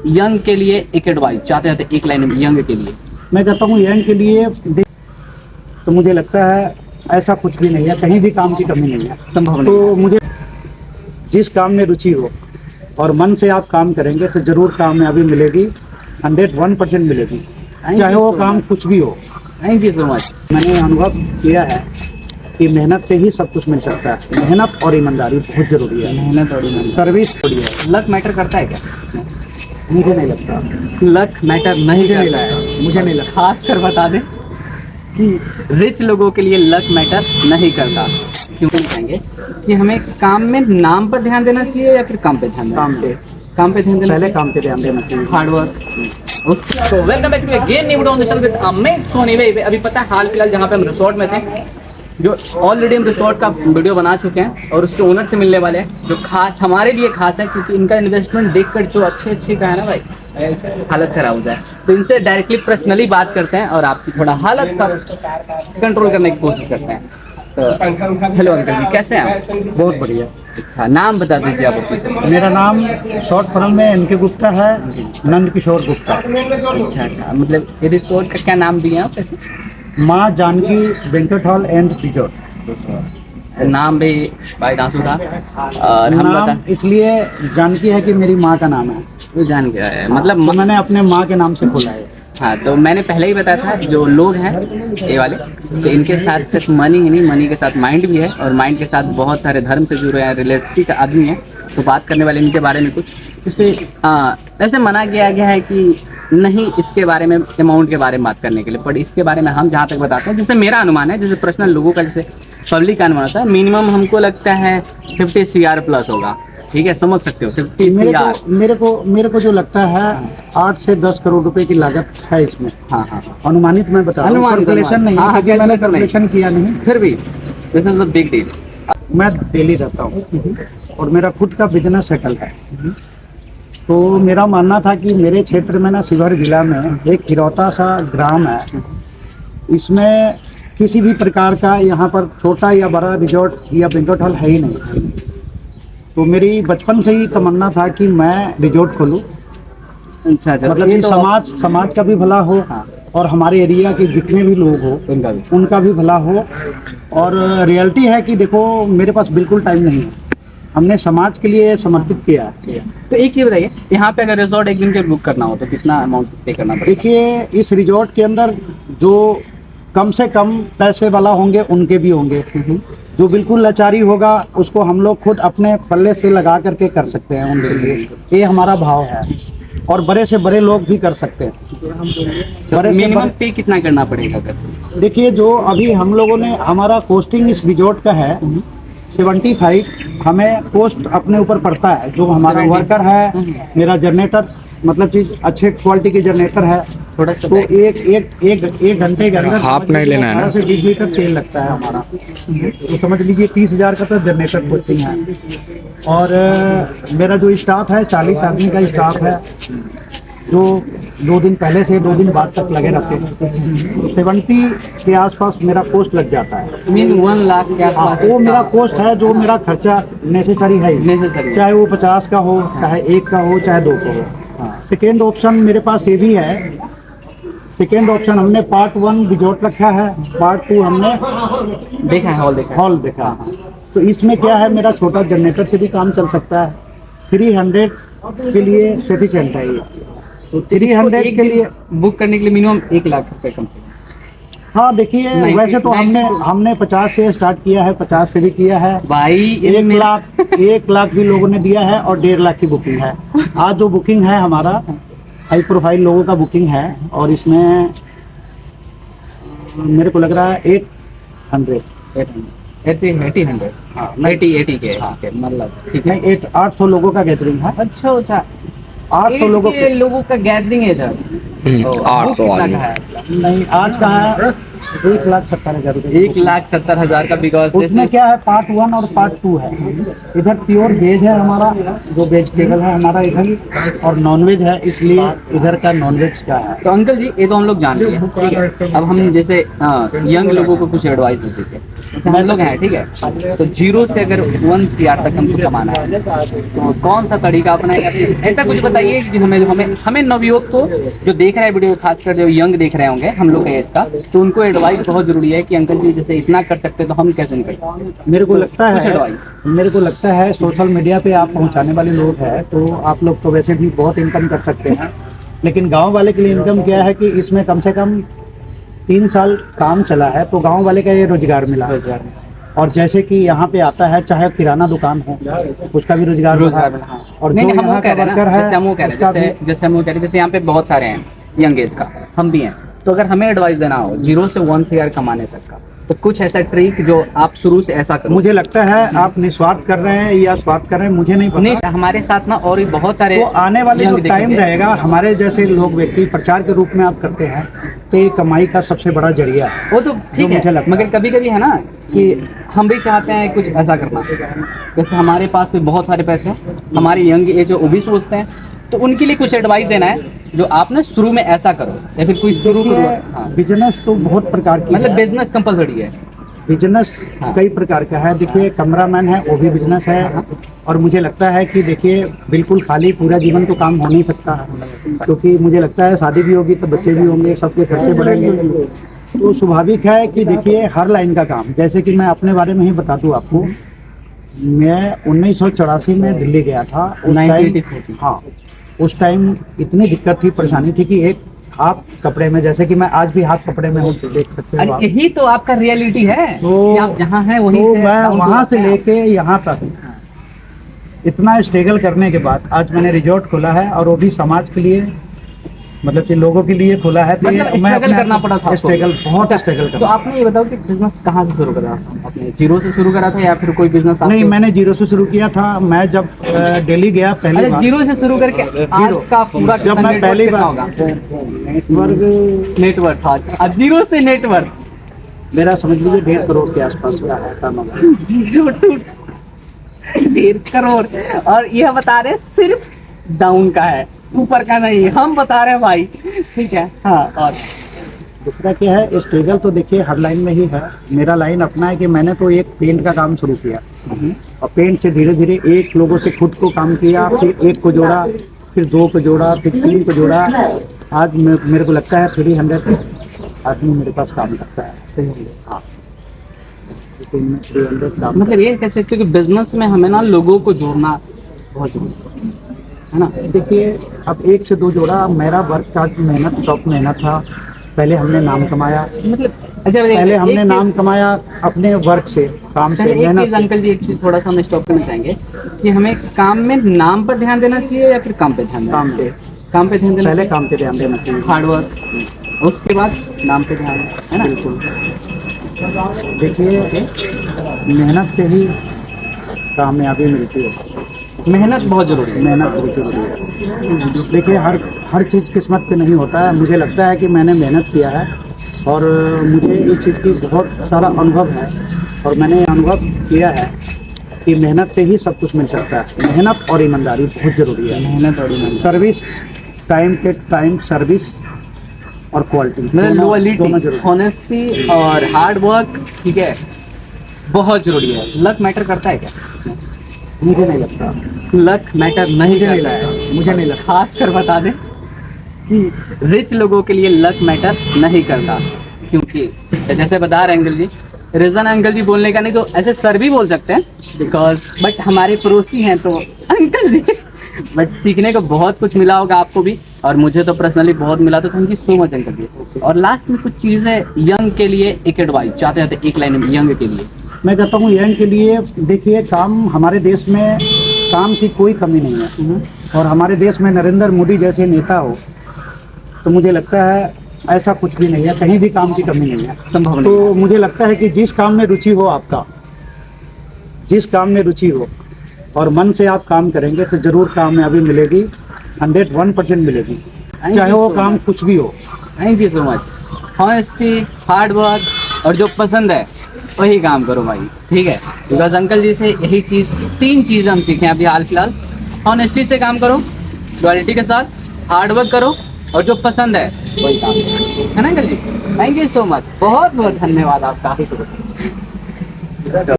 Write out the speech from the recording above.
Young के लिए एक एडवाइस चाहते जाते एक लाइन में यंग के लिए। मैं कहता हूँ यंग के लिए तो मुझे लगता है ऐसा कुछ भी नहीं है, कहीं भी काम की कमी नहीं है, संभव नहीं तो मुझे जिस काम में रुचि हो और मन से आप काम करेंगे तो जरूर कामयाबी मिलेगी, 101% मिलेगी, चाहे वो काम कुछ भी हो। Thank you so much. मैंने अनुभव किया है कि मेहनत से ही सब कुछ मिल सकता है, मेहनत और ईमानदारी बहुत जरूरी है, मेहनत और ईमानदारी, सर्विस थोड़ी है। लक मैटर करता है क्या? मुझे नहीं लगता, लक मैटर नहीं मुझे नहीं करता है। लगता, मुझे नहीं लगता। खास कर बता दें कि रिच लोगों के लिए लक मैटर नहीं करता। क्यों कहेंगे कि हमें काम में नाम पर ध्यान देना चाहिए या फिर काम पे ध्यान देना? काम पे ध्यान देना, पहले काम पे ध्यान देना चाहिए, हार्ड वर्क। तो welcome back to again new video on the channel with Amit Soni. अभी पता है हाल फिलहाल जहाँ पे हम रिसोर्ट में थे, जो ऑलरेडी हम रिसोर्ट का वीडियो बना चुके हैं और उसके ओनर से मिलने वाले हैं, जो खास हमारे लिए खास है क्योंकि इनका इन्वेस्टमेंट देखकर जो अच्छे का है ना भाई, हालत खराब हो जाए। तो इनसे डायरेक्टली पर्सनली बात करते हैं और आपकी थोड़ा हालत सब कंट्रोल करने की कोशिश करते हैं। तो हेलो अंकल जी, कैसे हैं आप? बहुत बढ़िया। अच्छा, नाम बता दीजिए आप अपनी। मेरा नाम शॉर्ट फॉर्म में एनके गुप्ता है, नंद किशोर गुप्ता। अच्छा, मतलब ये रिसोर्ट का क्या नाम दिए आप ऐसे? माँ Janki banquet hall and resort. नाम भी भाई दांसू था और हम नाम इसलिए जानकी है कि मेरी माँ का नाम है, जान गया है, मतलब तो मैंने अपने माँ के नाम से खोला है। हाँ, तो मैंने पहले ही बताया था जो लोग हैं ये वाले, तो इनके साथ सिर्फ मनी ही नहीं, मनी के साथ माइंड भी है और माइंड के साथ बहुत सारे धर्म से जुड़े हैं, रिलेटिव का आदमी है। तो बात करने वाले इनके बारे में कुछ इसे ऐसे मना किया गया है कि नहीं इसके बारे में, अमाउंट के बारे में बात करने के लिए, पर इसके बारे में हम जहाँ तक बताते हैं, जैसे मेरा अनुमान है, जैसे पर्सनल लोगों का, जैसे पब्लिक का अनुमान होता है, मिनिमम हमको लगता है 50 CR प्लस होगा। ठीक है, समझ सकते हो 50 CR। मेरे को जो लगता है 8 से 10 करोड़ रुपए की लागत है इसमें। हाँ, अनुमानित मैं बता रहा हूँ, कैलकुलेशन नहीं है क्योंकि मैंने कैलकुलेशन किया नहीं, फिर भी this is the big deal. मैं दिल्ली रहता हूँ और मेरा खुद का बिजनेस सेटल है। तो मेरा मानना था कि मेरे क्षेत्र में ना, शिवहर जिला में एक हिरौता सा ग्राम है, इसमें किसी भी प्रकार का यहाँ पर छोटा या बड़ा रिजॉर्ट या बैंक्वेट हॉल है ही नहीं। तो मेरी बचपन से ही तमन्ना था कि मैं रिजॉर्ट खोलूँ, अच्छा, मतलब कि समाज का भी भला हो और हमारे एरिया के जितने भी लोग हो उनका भी भला हो। और रियलिटी है कि देखो मेरे पास बिल्कुल टाइम नहीं है, हमने समाज के लिए समर्पित किया है। तो एक चीज़ बताइए, यहाँ पे अगर रिजॉर्ट एक दिन के बुक करना हो तो कितना अमाउंट पे करना पड़ेगा? देखिए, इस रिजॉर्ट के अंदर जो कम से कम पैसे वाला होंगे उनके भी होंगे, जो बिल्कुल लाचारी होगा उसको हम लोग खुद अपने पल्ले से लगा करके कर सकते हैं उनके लिए, ये हमारा भाव है। और बड़े से बड़े लोग भी कर सकते हैं। तो मिनिमम पे कितना करना पड़ेगा? देखिए, जो अभी हम लोगों ने, हमारा कोस्टिंग इस रिजॉर्ट का है 75, हमें कोस्ट अपने ऊपर पड़ता है। जो हमारा वर्कर है, मेरा जनरेटर, मतलब चीज अच्छे क्वालिटी के जनरेटर है, थोड़ा सा तो एक घंटे के अंदर हाफ नहीं लेना है ना, 18 से 20 लीटर तेल लगता है हमारा। तो समझ लीजिए 30,000 का तो जनरेटर कोस्टिंग है। और मेरा जो स्टाफ है 40 आदमी का स्टाफ है, जो 2 दिन पहले से 2 दिन बाद तक लगे रहते हैं। तो 70 के आसपास मेरा कोस्ट लग जाता है, 1 लाख के आसपास। वो मेरा कोस्ट है, जो मेरा खर्चा नेसेसरी है, चाहे वो 50 का हो, चाहे 1 का हो, चाहे 2 का हो। सेकेंड ऑप्शन मेरे पास ये भी है, सेकेंड ऑप्शन हमने पार्ट 1 रिजॉर्ट रखा है, पार्ट 2 हमने देखा है, हॉल देखा है। तो इसमें क्या है, मेरा छोटा जनरेटर से भी काम चल सकता है, 300 के लिए सफिशिएंट है ये। तो 300 के लिए बुक करने के लिए मिनिमम 1 लाख रुपए कम से कम। हाँ, देखिए वैसे तो हमने 50 से स्टार्ट किया है, 50 से भी किया है भाई, 1 लाख भी लोगों ने दिया है और 1.5 लाख की बुकिंग है। आज जो बुकिंग है हमारा हाई प्रोफाइल लोगों का बुकिंग है, और इसमें मेरे को लग रहा है 800 के मतलब, ठीक है, 800 लोगों का गैदरिंग है। अच्छा 800 लोगों का गैदरिंग है इधर। 800 आदमी नहीं, आज का है 1,70,000 रुपये। 1,70,000 का, बिकॉज उसमें क्या है, पार्ट 1 और पार्ट 2 है। इधर प्योर वेज है हमारा, जो वेजिटेबल है हमारा इधर, और नॉन वेज है, इसलिए इधर का नॉन वेज का है। तो अंकल जी, ये तो हम लोग जान रहे हैं, ठीक है। अब हम जैसे यंग लोगों को कुछ एडवाइस देते थे जैसे हम लोग हैं, ठीक है, तो जीरो से अगर 1 CR तक हमको कमाना है तो कौन सा तरीका अपनाएगा? ऐसा कुछ बताइए कि हमें नवयुवक को जो देख रहा है वीडियो, खासकर जो यंग देख रहे होंगे हम लोग का एज का, तो उनको एडवाइस बहुत जरूरी है कि अंकल जी जैसे इतना कर सकते हैं तो हम कैसे नहीं करते? मेरे को लगता कुछ है एडवाइस। मेरे को लगता है सोशल मीडिया पे आप पहुंचाने वाले लोग हैं तो आप लोग तो वैसे भी बहुत इनकम कर सकते हैं, लेकिन गांव वाले के लिए इनकम क्या है कि इसमें कम से कम 3 साल काम चला है तो गांव वाले का ये रोजगार मिला। और जैसे कि यहाँ पे आता है, चाहे किराना दुकान हो उसका भी रोजगार मिला। हाँ। और नहीं जो नहीं, हम वो यहाँ कह का रहे हैं वर्कर ना, है जैसे हम वो कह रहे उसका हैं, जैसे हम वो कह रहे हैं, जैसे यहाँ पे बहुत सारे हैं यंग एज का, हम भी हैं, तो अगर हमें एडवाइस देना हो 0 से 1 CR कमाने तक का, तो कुछ ऐसा ट्रिक जो आप शुरू से ऐसा करो। मुझे लगता है आप निस्वार्थ कर रहे हैं या स्वार्थ कर रहे हैं मुझे नहीं पता। नहीं, हमारे साथ ना और भी बहुत सारे तो आने वाले जो young टाइम दिखेंगे। रहेगा हमारे जैसे लोग व्यक्ति प्रचार के रूप में आप करते हैं तो ये कमाई का सबसे बड़ा जरिया है। वो तो ठीक मुझे है, लगता मगर कभी कभी है ना कि हम भी चाहते हैं कुछ ऐसा करना, जैसे हमारे पास भी बहुत सारे पैसे हैं, हमारे यंग एज वो भी सोचते हैं, तो उनके लिए कुछ एडवाइस देना है जो आपने शुरू में ऐसा करो या फिर कोई शुरू करो। हाँ। बिजनेस तो बहुत प्रकार की मतलब है। बिजनेस कंपलसरी है। बिजनेस हाँ। कई प्रकार का है। देखिए कैमरामैन है वो भी बिजनेस है। और मुझे लगता है कि देखिए बिल्कुल खाली पूरा जीवन तो काम हो नहीं सकता, क्योंकि मुझे लगता है शादी भी होगी तो बच्चे भी होंगे, सबके खर्चे बढ़ेंगे। तो स्वाभाविक है कि देखिए हर लाइन का काम, जैसे कि मैं अपने बारे में ही बता दूं आपको, मैं 1984 में दिल्ली गया था। उस टाइम 1984 हाँ, उस टाइम इतनी दिक्कत थी, परेशानी थी कि एक हाथ कपड़े में, जैसे कि मैं आज भी हाथ कपड़े में हूँ, देख सकते हो अरे आप। यही तो आपका रियलिटी है तो कि आप जहाँ हैं वहीं तो से मैं down to वहाँ earth से हैं। लेके यहाँ तक इतना स्ट्रगल करने के बाद आज मैंने रिजॉर्ट खोला है, और वो भी समाज के लिए, मतलब कि लोगों के लिए खोला है। तो मतलब मैं स्ट्रगल अपने करना पड़ा था, स्ट्रगल, बहुत स्ट्रगल तो करना। आपने ये बताओ कि बिजनेस कहाँ से शुरू करा आपने? 0 से शुरू करा था या फिर कोई बिजनेस? नहीं, मैंने 0 से शुरू किया था। मैं जब दिल्ली गया पहली अरे बार, 0 से शुरू करके आज का पूरा जब मैं पहली बार होगा वर्ग नेटवर्क था और 0 से नेटवर्क मेरा समझ लीजिए 1.5 करोड़ के आसपास का है टर्नओवर। 0 to 1.5 करोड़। और यह बता रहे सिर्फ डाउन का है, ऊपर का नहीं, हम बता रहे हैं भाई, ठीक है। हाँ, और दूसरा क्या है, स्ट्रगल तो देखिए हर लाइन में ही है। मेरा लाइन अपना है कि मैंने तो एक पेंट का काम शुरू किया, और पेंट से धीरे धीरे एक लोगों से खुद को काम किया, फिर 1 को जोड़ा, फिर 2 को जोड़ा, फिर 3 को जोड़ा। आज मेरे को लगता है 300 आदमी मेरे पास काम करता है। हाँ, 300 काम। मतलब ये कह सकते हो कि बिजनेस में हमें ना लोगों को जोड़ना बहुत जरूरी है ना। देखिए अब 1 से 2 जोड़ा, मेरा वर्क का मेहनत, टॉप मेहनत था। पहले हमने नाम कमाया, मतलब अच्छा, पहले हमने नाम कमाया अपने वर्क से, काम से, एक मेहनत चीज से। अंकल जी, एक चीज थोड़ा सा हम स्टॉप करना चाहेंगे कि हमें काम में नाम पर ध्यान देना चाहिए या फिर काम पे ध्यान देना काम चाहिए? पे, काम पे ध्यान देना पहले चाहिए, काम पे ध्यान देना चाहिए। हार्ड वर्क, उसके बाद नाम पे ध्यान, है ना। बिल्कुल। देखिए मेहनत से ही कामयाबी मिलती है, मेहनत बहुत जरूरी है। मेहनत बहुत जरूरी है। देखिए हर चीज़ किस्मत पे नहीं होता है। मुझे लगता है कि मैंने मेहनत किया है, और मुझे इस चीज़ की बहुत सारा अनुभव है, और मैंने ये अनुभव किया है कि मेहनत से ही सब कुछ मिल सकता है। मेहनत और ईमानदारी बहुत ज़रूरी है। मेहनत और ईमानदारी, सर्विस, टाइम पे टाइम सर्विस, और क्वालिटी, मतलब दोनों लॉयल्टी, जरूरी। ऑनेस्टी और हार्ड वर्क, ठीक है, बहुत जरूरी है। लक मैटर करता है क्या? मुझे नहीं लगता, लक मैटर नहीं मुझे नहीं करता है। लगता, मुझे नहीं लगता। खास कर बता दें कि रिच लोगों के लिए लक मैटर नहीं करता, क्योंकि जैसे बता रहे अंकल जी, रीजन अंकल जी बोलने का नहीं तो ऐसे सर भी बोल सकते हैं, बिकॉज बट हमारे पड़ोसी हैं तो अंकल जी, बट सीखने को बहुत कुछ मिला होगा आपको भी, और मुझे तो पर्सनली बहुत मिला। तो thank you so much uncle ji. और लास्ट में कुछ चीज़ें यंग के लिए, एक एडवाइस चाहते थे एक लाइन में यंग के लिए। मैं कहता हूँ यंग के लिए, देखिए काम, हमारे देश में काम की कोई कमी नहीं है, और हमारे देश में नरेंद्र मोदी जैसे नेता हो तो मुझे लगता है ऐसा कुछ भी नहीं है, कहीं भी काम की कमी नहीं है, संभव नहीं। तो मुझे लगता है कि जिस काम में रुचि हो आपका, जिस काम में रुचि हो और मन से आप काम करेंगे तो जरूर कामयाबी मिलेगी, 101% मिलेगी, चाहे वो काम कुछ भी हो। Thank you so much. Honesty, hard work और जो पसंद है वही काम करो भाई, ठीक है। बिकॉज अंकल जी से यही चीज़, 3 चीज़ हम सीखे हैं अभी हाल फिलहाल। ऑनेस्टी से काम करो, क्वालिटी के साथ, हार्ड वर्क करो, और जो पसंद है वही काम करो, है ना uncle ji. Thank you so much, बहुत बहुत धन्यवाद आपका। तो